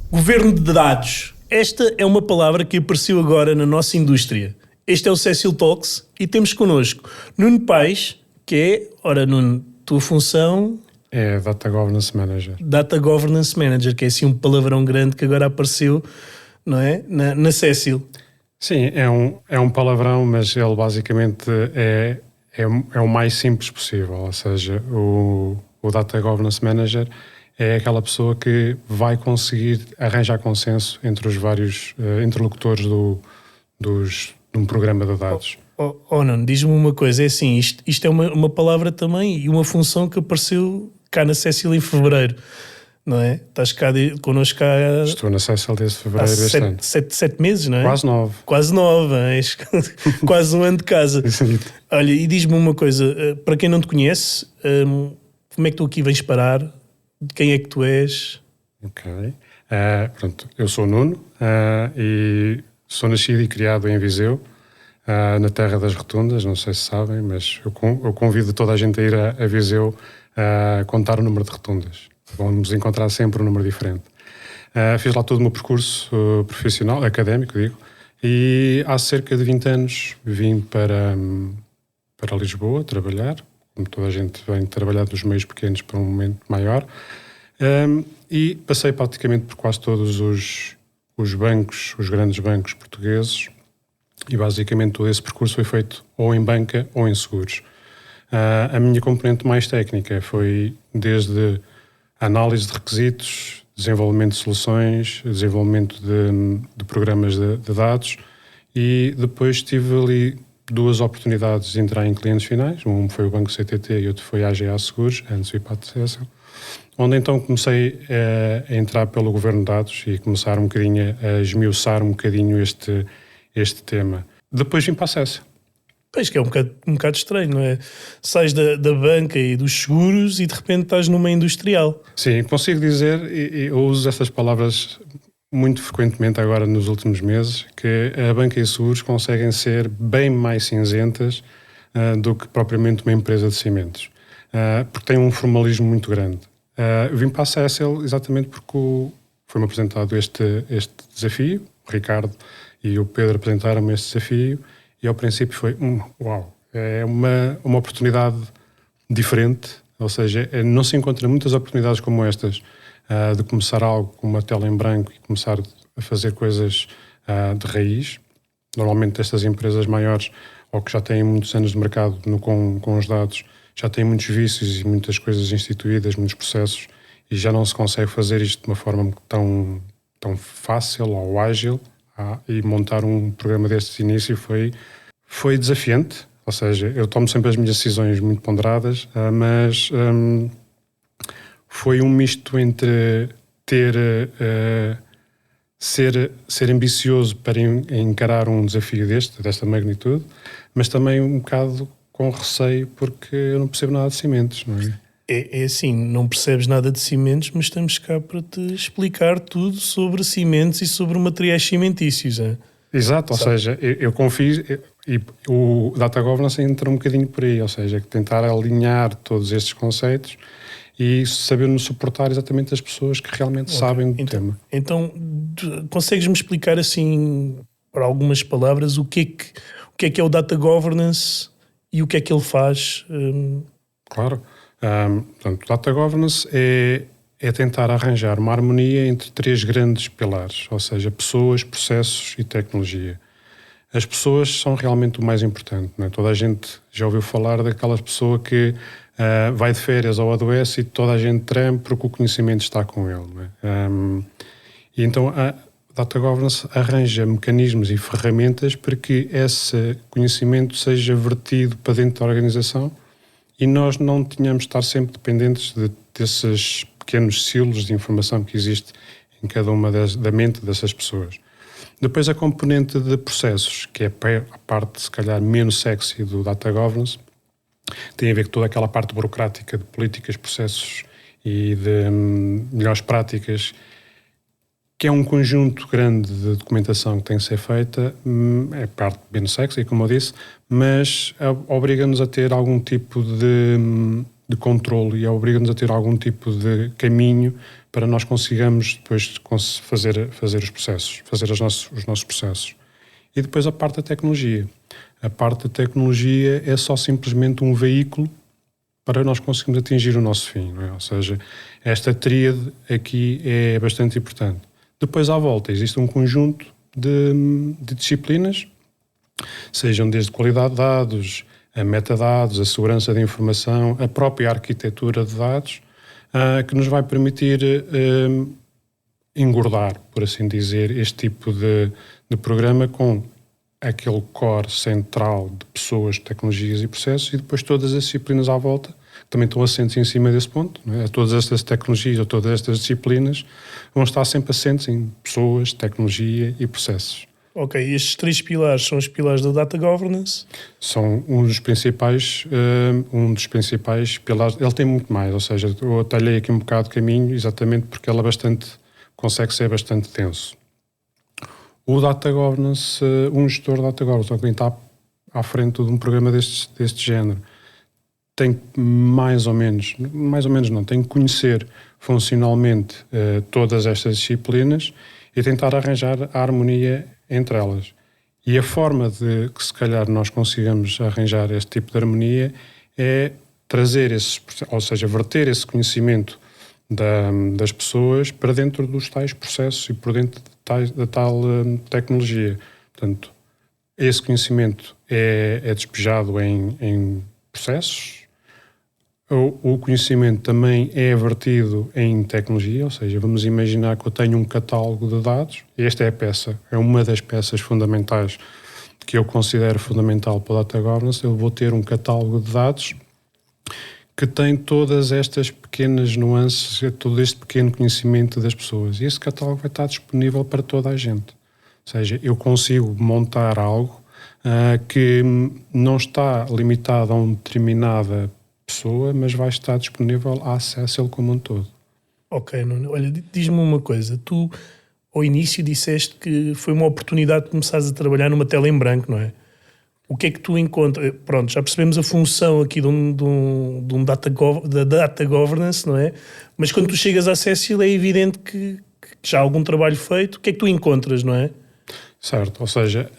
Governo de dados. Esta é uma palavra que apareceu agora na nossa indústria. Este é o Cecil Talks e temos connosco Nuno Paes, que é, ora Nuno, tua função... É Data Governance Manager. Data Governance Manager, que é assim um palavrão grande que agora apareceu, não é? Na Cecil. Sim, é um palavrão, mas ele basicamente é o mais simples possível. Ou seja, o Data Governance Manager é aquela pessoa que vai conseguir arranjar consenso entre os vários interlocutores de um programa de dados. Não, diz-me uma coisa, é assim, isto é uma palavra também e uma função que apareceu cá na Cecil em fevereiro, não é? Estás cá connosco cá... Estou na Cecil desde fevereiro deste ano. 7 meses, não é? Quase 9. Quase 9, quase um ano de casa. Olha, e diz-me uma coisa, para quem não te conhece, como é que tu aqui vens parar? De quem é que tu és? Ok. Pronto, eu sou o Nuno e sou nascido e criado em Viseu, na terra das rotundas, não sei se sabem, mas eu convido toda a gente a ir a Viseu a contar o número de rotundas. Vamos encontrar sempre um número diferente. Fiz lá todo o meu percurso profissional, académico, digo, e há cerca de 20 anos vim para Lisboa trabalhar, como toda a gente vem trabalhar dos meios pequenos para um momento maior, e passei praticamente por quase todos os bancos, os grandes bancos portugueses, e basicamente todo esse percurso foi feito ou em banca ou em seguros. A minha componente mais técnica foi desde análise de requisitos, desenvolvimento de soluções, desenvolvimento de programas de dados, e depois tive ali 2 oportunidades de entrar em clientes finais. Um foi o Banco CTT e outro foi a AGA Seguros, antes do IPAT Cecil, onde então comecei a entrar pelo Governo de Dados e começar um bocadinho a esmiuçar um bocadinho este tema. Depois vim para a Cecil. Pois que é um bocado estranho, não é? Sais da banca e dos seguros e de repente estás numa industrial. Sim, consigo dizer, e eu uso essas palavras muito frequentemente agora nos últimos meses, que a banca e seguros conseguem ser bem mais cinzentas do que propriamente uma empresa de cimentos, porque tem um formalismo muito grande. Eu vim para a Cecil exatamente porque foi-me apresentado este desafio, o Ricardo e o Pedro apresentaram-me este desafio, e ao princípio foi, uau, é uma oportunidade diferente, ou seja, não se encontra muitas oportunidades como estas, de começar algo com uma tela em branco e começar a fazer coisas de raiz. Normalmente estas empresas maiores, ou que já têm muitos anos de mercado com os dados, já têm muitos vícios e muitas coisas instituídas, muitos processos, e já não se consegue fazer isto de uma forma tão fácil ou ágil. E montar um programa destes de início foi desafiante, ou seja, eu tomo sempre as minhas decisões muito ponderadas, mas foi um misto entre ser ambicioso para encarar um desafio desta magnitude, mas também um bocado com receio porque eu não percebo nada de cimentos, não é? É assim, não percebes nada de cimentos, mas estamos cá para te explicar tudo sobre cimentos e sobre materiais cimentícios. Exato, ou seja, eu confio, e o Data Governance entra um bocadinho por aí, ou seja, tentar alinhar todos estes conceitos e saber nos suportar exatamente as pessoas que realmente sabem do tema. Então, consegues-me explicar assim, por algumas palavras, o que é o Data Governance e o que é que ele faz? Claro. Portanto, Data Governance é tentar arranjar uma harmonia entre 3 grandes pilares, ou seja, pessoas, processos e tecnologia. As pessoas são realmente o mais importante, não é? Toda a gente já ouviu falar daquela pessoa que vai de férias ou adoece e toda a gente treme porque o conhecimento está com ele, não é? E então a Data Governance arranja mecanismos e ferramentas para que esse conhecimento seja vertido para dentro da organização e nós não tenhamos de estar sempre dependentes desses pequenos silos de informação que existe em cada uma da mente dessas pessoas. Depois a componente de processos, que é a parte, se calhar, menos sexy do Data Governance, tem a ver com toda aquela parte burocrática de políticas, processos e de melhores práticas que é um conjunto grande de documentação que tem que ser feita, é parte bem sexy, como eu disse, mas obriga-nos a ter algum tipo de controle e obriga-nos a ter algum tipo de caminho para nós consigamos depois fazer os processos, fazer os nossos processos. E depois a parte da tecnologia. A parte da tecnologia é só simplesmente um veículo para nós conseguirmos atingir o nosso fim, não é? Ou seja, esta tríade aqui é bastante importante. Depois, à volta, existe um conjunto de disciplinas, sejam desde qualidade de dados, a metadados, a segurança da informação, a própria arquitetura de dados, que nos vai permitir engordar, por assim dizer, este tipo de programa com aquele core central de pessoas, tecnologias e processos, e depois todas as disciplinas à volta, que também estão assentes em cima desse ponto, não é? Todas estas tecnologias ou todas estas disciplinas vão estar sempre assentes em pessoas, tecnologia e processos. Ok, estes 3 pilares são os pilares da Data Governance? São um dos principais pilares. Ele tem muito mais, ou seja, eu atalhei aqui um bocado de caminho, exatamente porque ele consegue ser bastante denso. O Data Governance, um gestor de Data Governance, alguém está à frente de um programa deste género, tem mais ou menos não, tem que conhecer funcionalmente todas estas disciplinas e tentar arranjar a harmonia entre elas. E a forma de que se calhar nós consigamos arranjar este tipo de harmonia é trazer ou seja, verter esse conhecimento das pessoas para dentro dos tais processos e por dentro da tal tecnologia. Portanto, esse conhecimento é despejado em processos. O conhecimento também é vertido em tecnologia, ou seja, vamos imaginar que eu tenho um catálogo de dados, e esta é uma das peças fundamentais que eu considero fundamental para a Data Governance. Eu vou ter um catálogo de dados que tem todas estas pequenas nuances, todo este pequeno conhecimento das pessoas, e esse catálogo vai estar disponível para toda a gente. Ou seja, eu consigo montar algo que não está limitado a uma determinada pessoa, mas vai estar disponível a acesso a ele como um todo. Ok, Nuno. Olha, diz-me uma coisa. Tu, ao início, disseste que foi uma oportunidade de começares a trabalhar numa tela em branco, não é? O que é que tu encontras? Pronto, já percebemos a função aqui de um da Data Governance, não é? Mas quando tu chegas a Cecil é evidente que já há algum trabalho feito. O que é que tu encontras, não é? Certo, ou seja,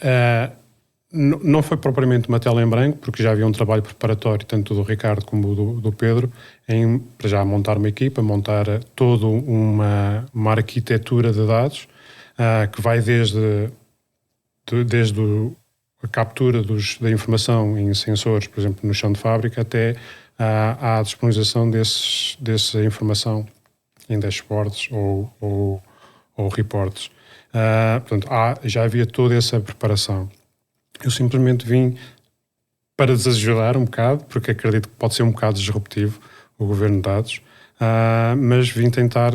não foi propriamente uma tela em branco, porque já havia um trabalho preparatório, tanto do Ricardo como do Pedro, para já montar uma equipa, montar toda uma arquitetura de dados, que vai desde a captura da informação em sensores, por exemplo, no chão de fábrica, até à disponibilização dessa informação em dashboards ou reports. Portanto, já havia toda essa preparação. Eu simplesmente vim para desajudar um bocado, porque acredito que pode ser um bocado disruptivo o governo de dados, mas vim tentar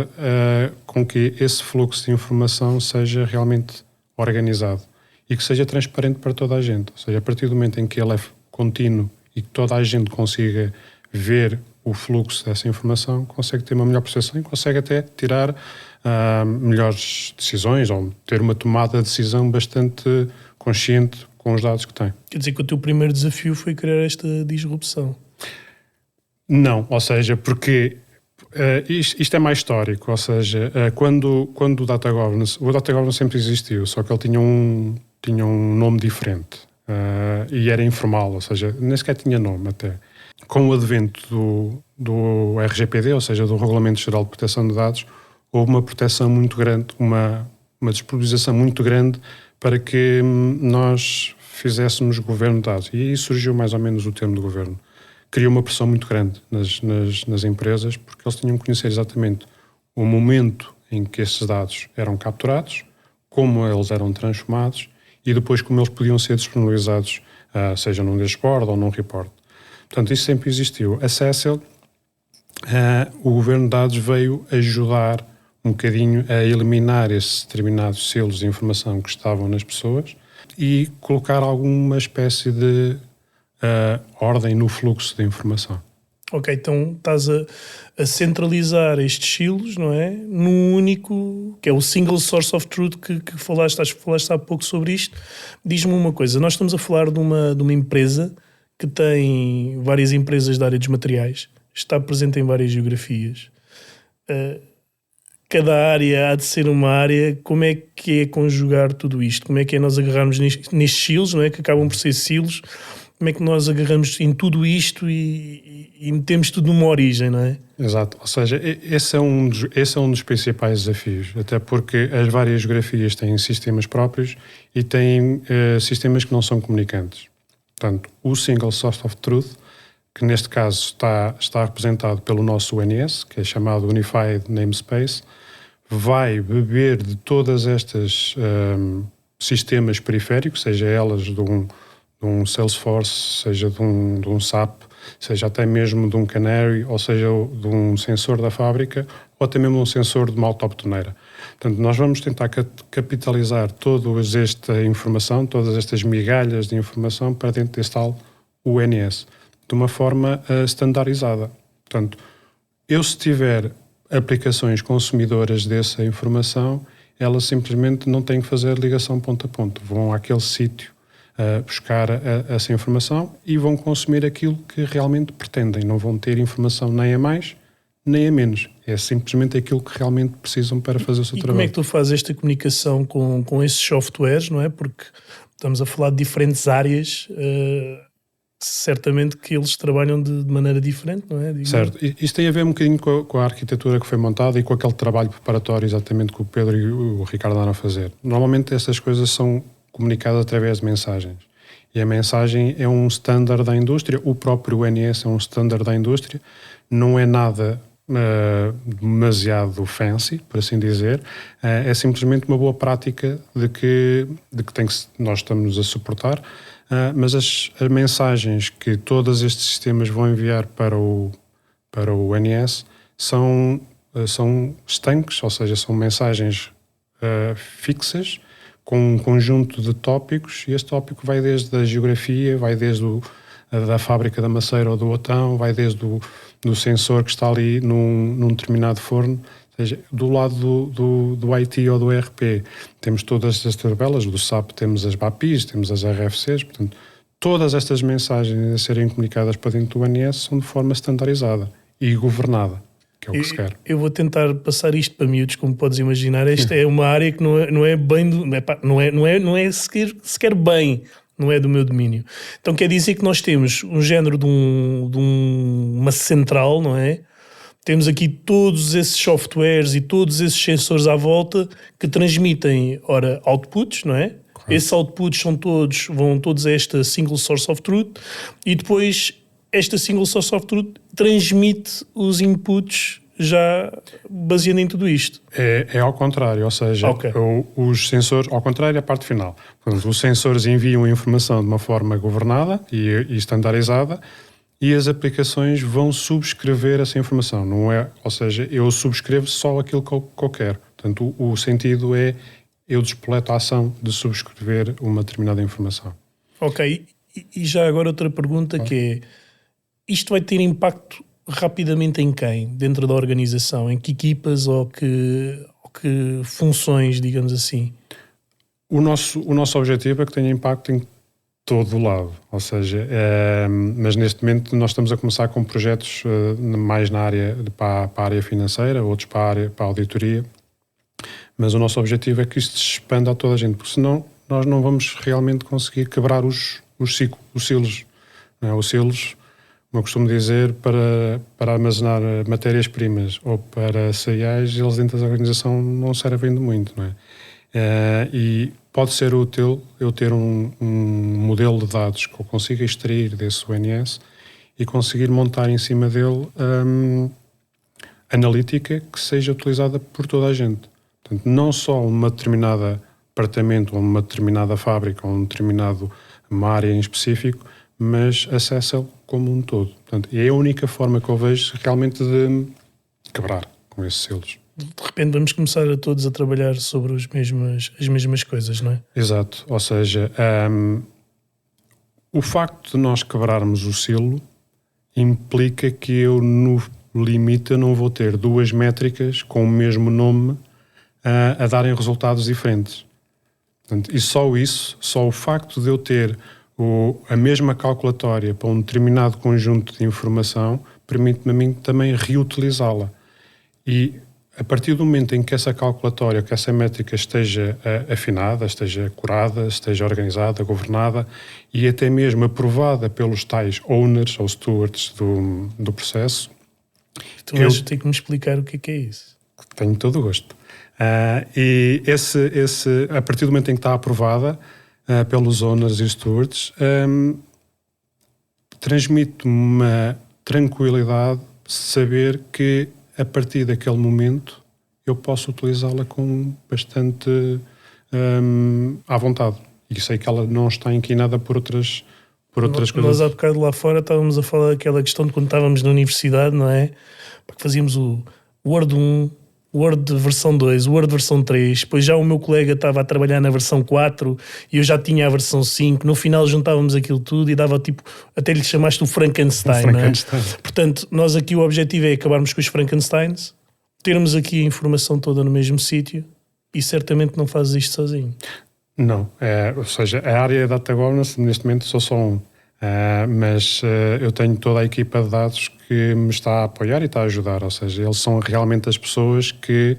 com que esse fluxo de informação seja realmente organizado e que seja transparente para toda a gente. Ou seja, a partir do momento em que ele é contínuo e que toda a gente consiga ver o fluxo dessa informação, consegue ter uma melhor percepção e consegue até tirar melhores decisões ou ter uma tomada de decisão bastante consciente com os dados que tem. Quer dizer que o teu primeiro desafio foi criar esta disrupção? Não, ou seja, porque isto é mais histórico, ou seja, quando o Data Governance sempre existiu, só que ele tinha um nome diferente e era informal, ou seja, nem sequer tinha nome até. Com o advento do RGPD, ou seja, do Regulamento Geral de Proteção de Dados, houve uma proteção muito grande, uma disponibilização muito grande para que nós fizéssemos governo de dados. E aí surgiu mais ou menos o termo de governo. Criou uma pressão muito grande nas empresas, porque eles tinham que conhecer exatamente o momento em que esses dados eram capturados, como eles eram transformados e depois como eles podiam ser disponibilizados, seja num dashboard ou num report. Portanto, isso sempre existiu. A Cecil, o governo de dados veio ajudar um bocadinho a eliminar esses determinados selos de informação que estavam nas pessoas e colocar alguma espécie de ordem no fluxo de informação. Ok, então estás a centralizar estes silos, não é? Num único, que é o single source of truth que falaste, acho que falaste há pouco sobre isto. Diz-me uma coisa, nós estamos a falar de uma empresa que tem várias empresas da área dos materiais, está presente em várias geografias. Cada área há de ser uma área. Como é que é conjugar tudo isto? Como é que é nós agarrarmos nestes silos, não é? Que acabam por ser silos. Como é que nós agarramos em tudo isto e metemos tudo numa origem, não é? Exato, ou seja, esse é um dos principais desafios, até porque as várias geografias têm sistemas próprios e têm sistemas que não são comunicantes. Portanto, o Single Source of Truth, que neste caso está representado pelo nosso UNS, que é chamado Unified Namespace, vai beber de todas estas sistemas periféricos, seja elas de um Salesforce, seja de um SAP, seja até mesmo de um Canary, ou seja de um sensor da fábrica, ou até mesmo um sensor de uma autobetoneira. Portanto, nós vamos tentar capitalizar toda esta informação, todas estas migalhas de informação para dentro deste tal UNS, de uma forma standardizada. Portanto, eu se tiver aplicações consumidoras dessa informação, elas simplesmente não têm que fazer ligação ponto a ponto. Vão àquele sítio buscar essa informação e vão consumir aquilo que realmente pretendem. Não vão ter informação nem a mais, nem a menos. É simplesmente aquilo que realmente precisam para fazer o seu trabalho. Como é que tu fazes esta comunicação com esses softwares, não é? Porque estamos a falar de diferentes áreas, certamente que eles trabalham de maneira diferente, não é? Certo. Isto tem a ver um bocadinho com a arquitetura que foi montada e com aquele trabalho preparatório exatamente que o Pedro e o Ricardo andaram a fazer. Normalmente essas coisas são comunicadas através de mensagens. E a mensagem é um standard da indústria, o próprio UNS é um standard da indústria, não é nada demasiado fancy, por assim dizer, é simplesmente uma boa prática de que nós estamos a suportar, mas as mensagens que todos estes sistemas vão enviar para o UNS são estanques, ou seja, são mensagens fixas, com um conjunto de tópicos, e este tópico vai desde a geografia, vai desde da fábrica da maceira ou do botão, vai desde do sensor que está ali num determinado forno. Ou seja, do lado do IT ou do ERP, temos todas estas tabelas, do SAP temos as BAPIs, temos as RFCs, portanto, todas estas mensagens a serem comunicadas para dentro do UNS são de forma standardizada e governada. Que é o que se quer. Eu vou tentar passar isto para miúdos, como podes imaginar. Esta é uma área que não é bem não é sequer bem, não é do meu domínio. Então quer dizer que nós temos um género de uma central, não é? Temos aqui todos esses softwares e todos esses sensores à volta que transmitem, ora, outputs, não é? Correto. Esses outputs vão todos a esta single source of truth, e depois esta single source of truth transmite os inputs já baseando em tudo isto. É ao contrário, ou seja, okay. Os sensores, ao contrário, é a parte final. Portanto, os sensores enviam a informação de uma forma governada e estandarizada, e as aplicações vão subscrever essa informação. Não é, ou seja, eu subscrevo só aquilo que eu quero. Portanto, o sentido é eu despleto a ação de subscrever uma determinada informação. Ok, e já agora outra pergunta que é, isto vai ter impacto rapidamente em quem? Dentro da organização? Em que equipas ou que funções, digamos assim? O nosso objetivo é que tenha impacto em todo o lado. Ou seja, mas neste momento nós estamos a começar com projetos mais na área para a área financeira, outros para a auditoria. Mas o nosso objetivo é que isto se expanda a toda a gente, porque senão nós não vamos realmente conseguir quebrar os silos. Não é? Os silos, como eu costumo dizer, para armazenar matérias-primas ou para cereais, eles dentro da organização não servem de muito, não é? E pode ser útil eu ter um modelo de dados que eu consiga extrair desse UNS e conseguir montar em cima dele analítica que seja utilizada por toda a gente. Portanto, não só uma determinada departamento ou uma determinada fábrica ou uma área em específico, mas acessa-lo como um todo. Portanto, é a única forma que eu vejo realmente de quebrar com esses selos. De repente vamos começar a todos a trabalhar sobre as mesmas coisas, não é? Exato. Ou seja, o facto de nós quebrarmos o silo implica que eu, no limite, eu não vou ter duas métricas com o mesmo nome a darem resultados diferentes. Portanto, e só o facto de eu ter a mesma calculatória para um determinado conjunto de informação permite-me a mim também reutilizá-la. E a partir do momento em que essa calculatória, que essa métrica esteja afinada, esteja curada, esteja organizada, governada e até mesmo aprovada pelos tais owners ou stewards do processo... Tu vais ter que me explicar o que é isso. Tenho todo o gosto. E a partir do momento em que está aprovada pelos owners e stewards, transmite-me uma tranquilidade de saber que a partir daquele momento eu posso utilizá-la com bastante à vontade. E sei que ela não está inquinada por outras coisas. Nós há bocado lá fora estávamos a falar daquela questão de quando estávamos na universidade, não é? Porque fazíamos o Word 1, Word versão 2, Word versão 3, depois já o meu colega estava a trabalhar na versão 4 e eu já tinha a versão 5, no final juntávamos aquilo tudo e dava tipo, até lhe chamaste o Frankenstein, não é? Portanto, nós aqui o objetivo é acabarmos com os Frankensteins, termos aqui a informação toda no mesmo sítio e certamente não fazes isto sozinho. Não, ou seja, a área de Data Governance neste momento sou só um, mas eu tenho toda a equipa de dados que me está a apoiar e está a ajudar, ou seja, eles são realmente as pessoas que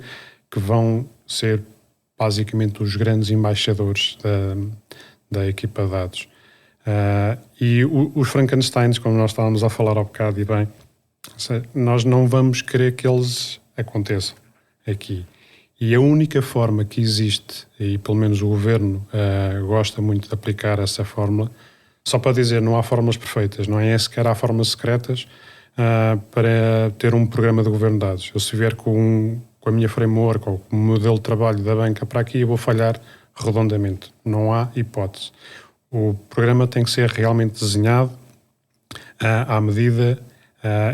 vão ser basicamente os grandes embaixadores da equipa de dados. E os Frankensteins, como nós estávamos a falar há bocado e bem, seja, nós não vamos querer que eles aconteçam aqui. E a única forma que existe, e pelo menos o governo gosta muito de aplicar essa fórmula, só para dizer, não há fórmulas perfeitas, não é sequer há fórmulas secretas para ter um programa de governo de dados. Eu se vier com a minha framework ou com o modelo de trabalho da banca para aqui, eu vou falhar redondamente. Não há hipótese. O programa tem que ser realmente desenhado à medida.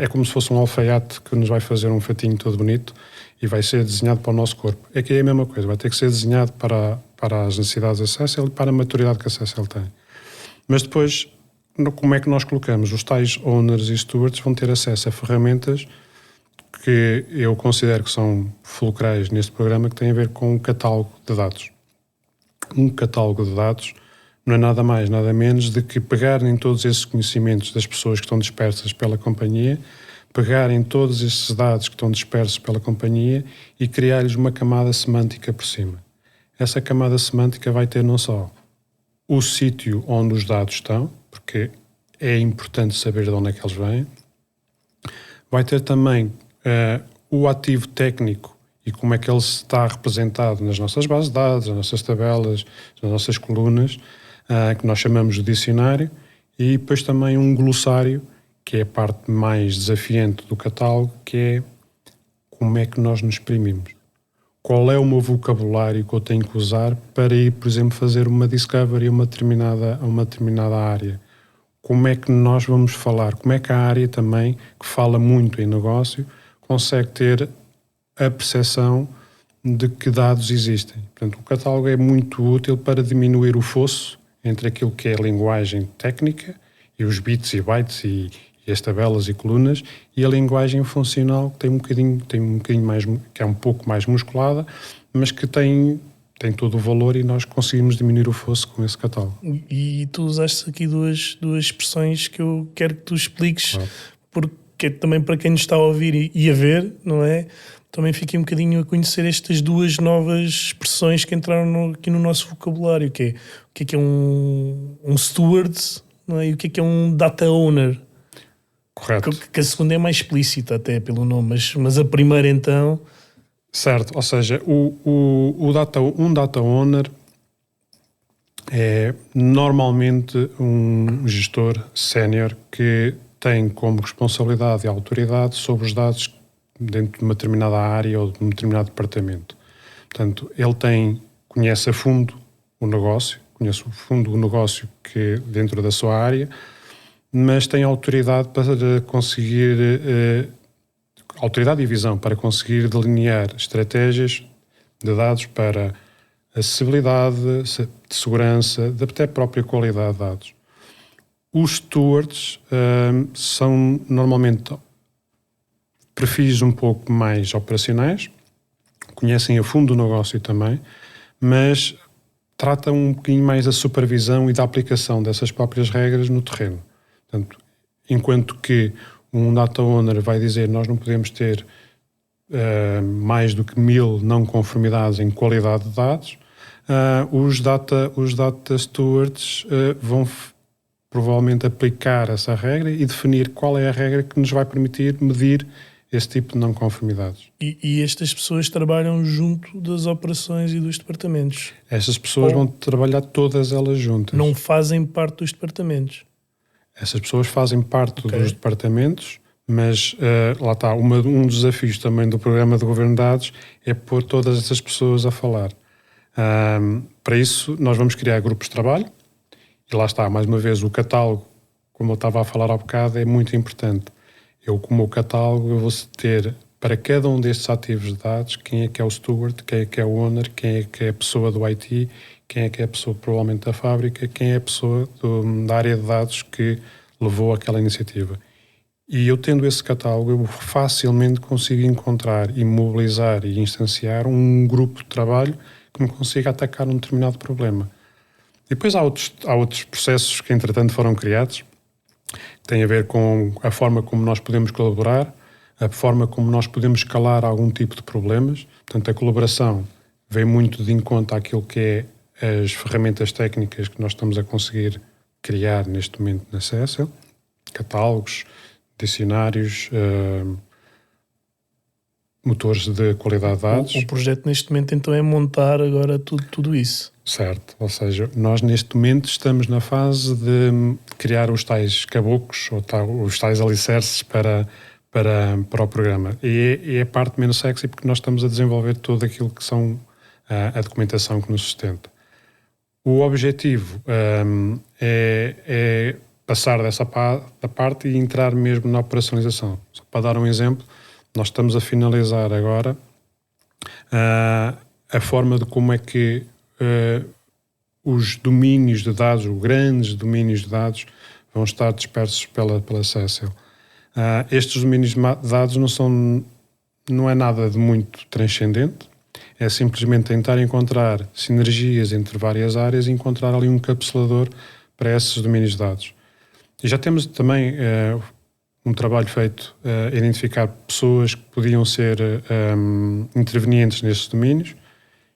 É como se fosse um alfaiate que nos vai fazer um fatinho todo bonito e vai ser desenhado para o nosso corpo. É que é a mesma coisa, vai ter que ser desenhado para as necessidades de acesso e para a maturidade que acesso ele tem. Mas depois, como é que nós colocamos? Os tais owners e stewards vão ter acesso a ferramentas que eu considero que são fulcrais neste programa, que têm a ver com um catálogo de dados. Um catálogo de dados não é nada mais, nada menos de que pegarem todos esses conhecimentos das pessoas que estão dispersas pela companhia, pegarem todos esses dados que estão dispersos pela companhia e criar-lhes uma camada semântica por cima. Essa camada semântica vai ter não só o sítio onde os dados estão, porque é importante saber de onde é que eles vêm, vai ter também o ativo técnico e como é que ele está representado nas nossas bases de dados, nas nossas tabelas, nas nossas colunas, que nós chamamos de dicionário, e depois também um glossário, que é a parte mais desafiante do catálogo, que é como é que nós nos exprimimos. Qual é o meu vocabulário que eu tenho que usar para ir, por exemplo, fazer uma discovery a uma determinada área? Como é que nós vamos falar? Como é que a área também, que fala muito em negócio, consegue ter a percepção de que dados existem? Portanto, o catálogo é muito útil para diminuir o fosso entre aquilo que é a linguagem técnica e os bits e bytes e as tabelas e colunas, e a linguagem funcional que tem um bocadinho mais, que é um pouco mais musculada, mas que tem todo o valor e nós conseguimos diminuir o fosso com esse catálogo. E tu usaste aqui duas expressões que eu quero que tu expliques, claro. Porque também para quem nos está a ouvir e a ver, não é? Também fiquei um bocadinho a conhecer estas duas novas expressões que entraram aqui no nosso vocabulário, que é um steward, não é? E o que é um data owner. Correto. Que a segunda é mais explícita até pelo nome, mas a primeira então... Certo, ou seja, um data owner é normalmente um gestor sénior que tem como responsabilidade e autoridade sobre os dados dentro de uma determinada área ou de um determinado departamento. Portanto, ele conhece a fundo o negócio, que dentro da sua área, mas tem autoridade para conseguir, autoridade e visão para conseguir delinear estratégias de dados para acessibilidade, de segurança, de até própria qualidade de dados. Os stewards são normalmente perfis um pouco mais operacionais, conhecem a fundo o negócio também, mas tratam um bocadinho mais da supervisão e da aplicação dessas próprias regras no terreno. Portanto, enquanto que um data owner vai dizer nós não podemos ter mais do que 1000 não conformidades em qualidade de dados, os data stewards vão provavelmente aplicar essa regra e definir qual é a regra que nos vai permitir medir esse tipo de não conformidades. E estas pessoas trabalham junto das operações e dos departamentos? Essas pessoas vão trabalhar todas elas juntas. Não fazem parte dos departamentos? Essas pessoas fazem parte dos departamentos, mas lá está, um dos desafios também do programa de Governo de Dados é pôr todas essas pessoas a falar. Para isso, nós vamos criar grupos de trabalho, e lá está, mais uma vez, o catálogo, como eu estava a falar há bocado, é muito importante. Com o meu catálogo, eu vou ter para cada um destes ativos de dados quem é que é o steward, quem é que é o owner, quem é que é a pessoa do IT, quem é que é a pessoa provavelmente da fábrica, quem é a pessoa da área de dados que levou àquela iniciativa. E eu tendo esse catálogo, eu facilmente consigo encontrar e mobilizar e instanciar um grupo de trabalho que me consiga atacar um determinado problema. E depois há outros processos que entretanto foram criados, que têm a ver com a forma como nós podemos colaborar, a forma como nós podemos escalar algum tipo de problemas. Portanto, a colaboração vem muito de encontro àquilo que é as ferramentas técnicas que nós estamos a conseguir criar neste momento na CESL, catálogos, dicionários, motores de qualidade de dados. O projeto neste momento então é montar agora tudo isso. Certo, ou seja, nós neste momento estamos na fase de criar os tais caboclos, os tais alicerces para o programa. E é a parte menos sexy porque nós estamos a desenvolver tudo aquilo que são a documentação que nos sustenta. O objetivo é passar dessa parte e entrar mesmo na operacionalização. Só para dar um exemplo, nós estamos a finalizar agora a forma de como é que os domínios de dados, os grandes domínios de dados, vão estar dispersos pela CESL. Estes domínios de dados não é nada de muito transcendente, é simplesmente tentar encontrar sinergias entre várias áreas e encontrar ali um encapsulador para esses domínios de dados. E já temos também um trabalho feito a identificar pessoas que podiam ser intervenientes nesses domínios.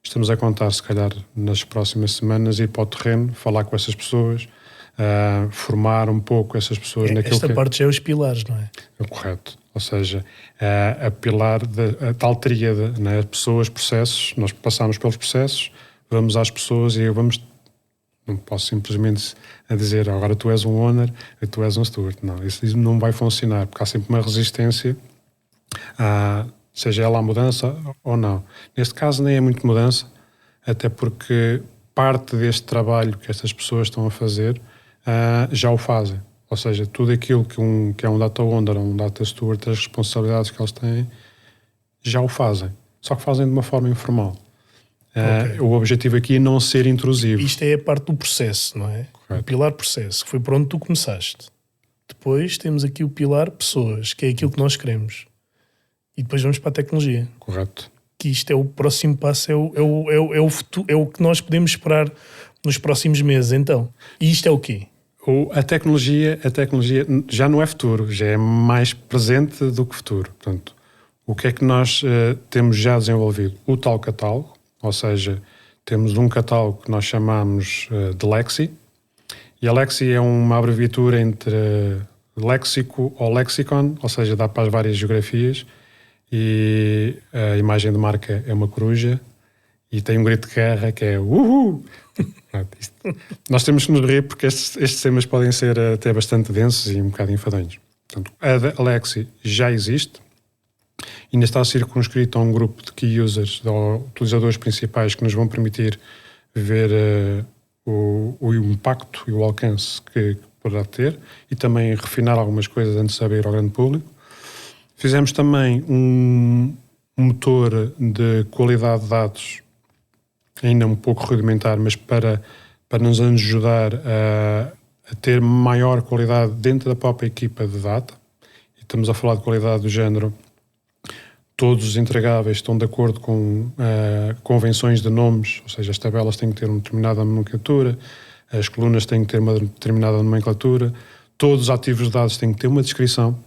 Estamos a contar, se calhar, nas próximas semanas, ir para o terreno, falar com essas pessoas, formar um pouco essas pessoas naquilo esta parte já é os pilares, não é? É correto. Ou seja, a pilar da tal tríade, né? Pessoas, processos, nós passamos pelos processos, vamos às pessoas e não posso simplesmente dizer agora tu és um owner e tu és um steward. Não, isso não vai funcionar, porque há sempre uma resistência, seja ela a mudança ou não. Neste caso nem é muito mudança, até porque parte deste trabalho que estas pessoas estão a fazer já o fazem. Ou seja, tudo aquilo que é um data owner ou um data steward, as responsabilidades que eles têm, já o fazem. Só que fazem de uma forma informal. Okay. O objetivo aqui é não ser intrusivo. Isto é a parte do processo, não é? Correto. O pilar processo, que foi por onde tu começaste. Depois temos aqui o pilar pessoas, que é aquilo que nós queremos. E depois vamos para a tecnologia. Correto. Que isto é o próximo passo, é o futuro, é o que nós podemos esperar nos próximos meses, então. E isto é o quê? A tecnologia já não é futuro, já é mais presente do que futuro. Portanto, o que é que nós temos já desenvolvido? O tal catálogo, ou seja, temos um catálogo que nós chamamos de Lexi, e a Lexi é uma abreviatura entre léxico ou lexicon, ou seja, dá para as várias geografias, e a imagem de marca é uma coruja, e tem um grito de guerra que é uhul! Nós temos que nos rir porque estes temas podem ser até bastante densos e um bocado enfadonhos. Portanto, a Lexi já existe, ainda está circunscrito a um grupo de key users, de utilizadores principais que nos vão permitir ver o impacto e o alcance que poderá ter e também refinar algumas coisas antes de abrir ao grande público. Fizemos também um motor de qualidade de dados ainda um pouco rudimentar, mas para nos ajudar a a ter maior qualidade dentro da própria equipa de data. E estamos a falar de qualidade do género. Todos os entregáveis estão de acordo com convenções de nomes, ou seja, as tabelas têm que ter uma determinada nomenclatura, as colunas têm que ter uma determinada nomenclatura, todos os ativos de dados têm que ter uma descrição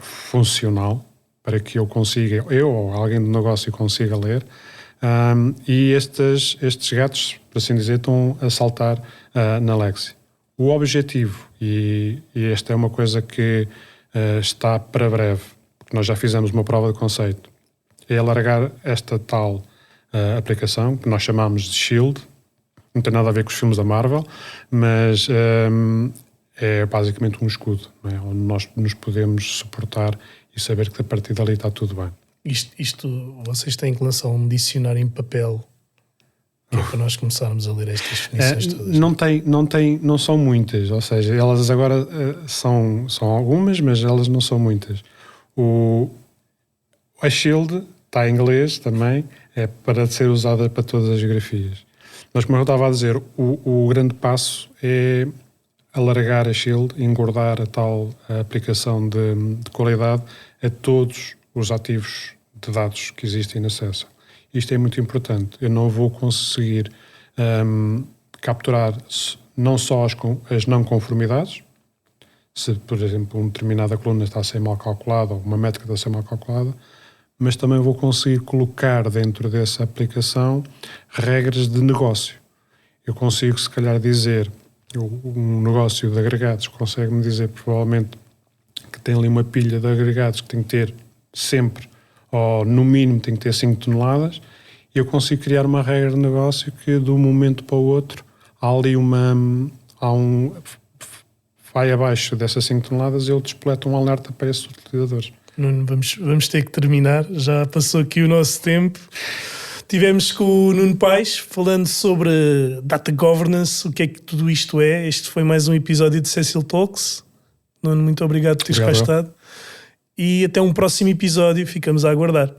funcional para que eu ou alguém do negócio consiga ler. E estes gatos, por assim dizer, estão a saltar na Lexi. O objetivo, e esta é uma coisa que está para breve, porque nós já fizemos uma prova de conceito, é alargar esta tal aplicação, que nós chamamos de Shield. Não tem nada a ver com os filmes da Marvel, mas é basicamente um escudo, não é? Onde nós nos podemos suportar e saber que a partir dali está tudo bem. Isto vocês têm que lançar um dicionário em papel, que é para nós começarmos a ler estas definições todas. Não são muitas, ou seja, elas agora são algumas, mas elas não são muitas. A Shield está em inglês também, é para ser usada para todas as geografias. Mas como eu estava a dizer, o grande passo é alargar a Shield, engordar a tal aplicação de qualidade a todos os ativos de dados que existem na Cessa. Isto é muito importante. Eu não vou conseguir capturar não só as não conformidades, se, por exemplo, uma determinada coluna está a ser mal calculada ou uma métrica está a ser mal calculada, mas também vou conseguir colocar dentro dessa aplicação regras de negócio. Eu consigo, se calhar, dizer, um negócio de agregados consegue-me dizer, provavelmente, que tem ali uma pilha de agregados que tem que ter sempre, ou no mínimo tem que ter 5 toneladas, e eu consigo criar uma regra de negócio que, de um momento para o outro, há ali vai abaixo dessas 5 toneladas e ele despleta um alerta para esses utilizadores. Nuno, vamos ter que terminar. Já passou aqui o nosso tempo. Tivemos com o Nuno Paes falando sobre data governance, o que é que tudo isto é. Este foi mais um episódio de Cecil Talks. Nuno, muito obrigado por teres cá estado. E até um próximo episódio. Ficamos a aguardar.